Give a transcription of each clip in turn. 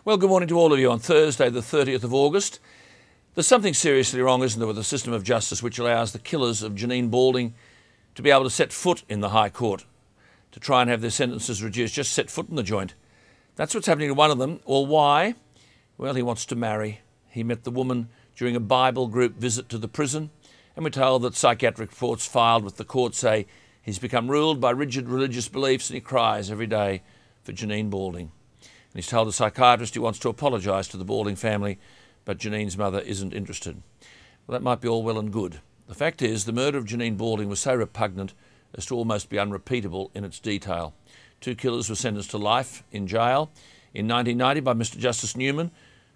Well, good morning to all of you on Thursday, the 30th of August. There's something seriously wrong, isn't there, with the system of justice which allows the killers of Janine Balding to be able to set foot in the High Court, to try and have their sentences reduced, just set foot in the joint. That's what's happening to one of them. Well, why? Well, he wants to marry. He met the woman during a Bible group visit to the prison, and we're told that psychiatric reports filed with the court say he's become ruled by rigid religious beliefs and he cries every day for Janine Balding. And he's told a psychiatrist he wants to apologise to the Balding family, but Janine's mother isn't interested. Well, that might be all well and good. The fact is, the murder of Janine Balding was so repugnant as to almost be unrepeatable in its detail. Two killers were sentenced to life in jail in 1990 by Mr Justice Newman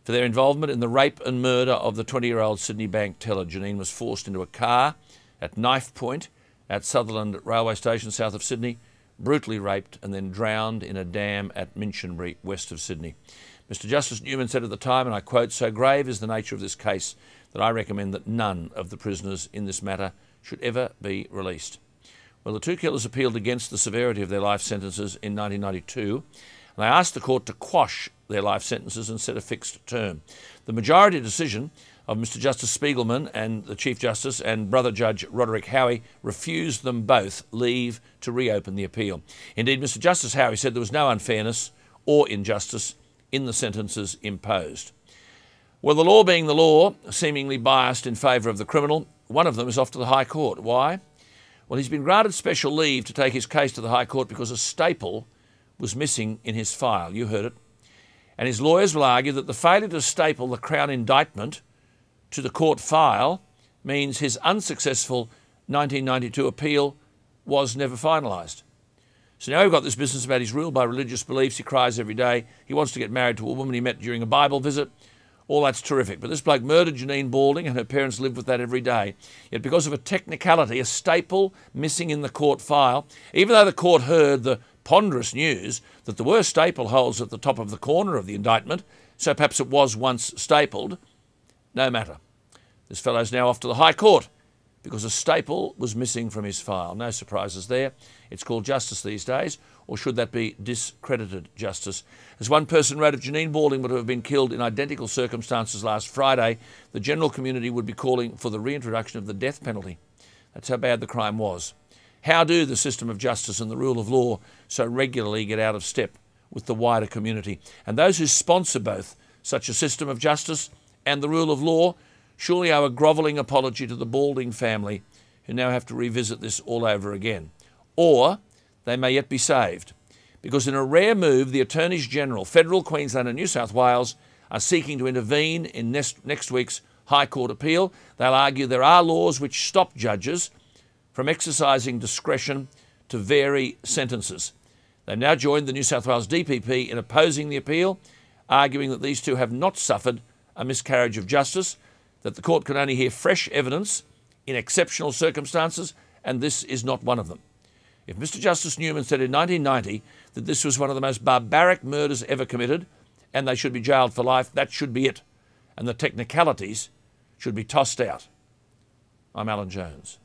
for their involvement in the rape and murder of the 20-year-old Sydney bank teller. Janine was forced into a car at knife point at Sutherland railway station south of Sydney, brutally raped and then drowned in a dam at Minchinbury, west of Sydney. Mr Justice Newman said at the time, and I quote, "So grave is the nature of this case that I recommend that none of the prisoners in this matter should ever be released." Well, the two killers appealed against the severity of their life sentences in 1992, and they asked the court to quash their life sentences and set a fixed term. The majority decision of Mr Justice Spiegelman and the Chief Justice and Brother Judge Roderick Howie refused them both leave to reopen the appeal. Indeed, Mr Justice Howie said there was no unfairness or injustice in the sentences imposed. Well, the law being the law, seemingly biased in favour of the criminal, one of them is off to the High Court. Why? Well, he's been granted special leave to take his case to the High Court because a staple was missing in his file. You heard it. And his lawyers will argue that the failure to staple the Crown indictment to the court file means his unsuccessful 1992 appeal was never finalised. So now we've got this business about he's ruled by religious beliefs, he cries every day, he wants to get married to a woman he met during a Bible visit. All that's terrific. But this bloke murdered Janine Balding and her parents live with that every day. Yet because of a technicality, a staple missing in the court file, even though the court heard the ponderous news that there were staple holes at the top of the corner of the indictment, so perhaps it was once stapled, no matter. This fellow's now off to the High Court because a staple was missing from his file. No surprises there. It's called justice these days, or should that be discredited justice? As one person wrote, if Janine Balding were to have been killed in identical circumstances last Friday, the general community would be calling for the reintroduction of the death penalty. That's how bad the crime was. How do the system of justice and the rule of law so regularly get out of step with the wider community? And those who sponsor both such a system of justice and the rule of law surely owe a grovelling apology to the Balding family, who now have to revisit this all over again. Or they may yet be saved, because in a rare move, the Attorneys General, Federal, Queensland and New South Wales are seeking to intervene in next week's High Court appeal. They'll argue there are laws which stop judges from exercising discretion to vary sentences. They've now joined the New South Wales DPP in opposing the appeal, arguing that these two have not suffered a miscarriage of justice, that the court can only hear fresh evidence in exceptional circumstances, and this is not one of them. If Mr Justice Newman said in 1990 that this was one of the most barbaric murders ever committed and they should be jailed for life, that should be it, and the technicalities should be tossed out. I'm Alan Jones.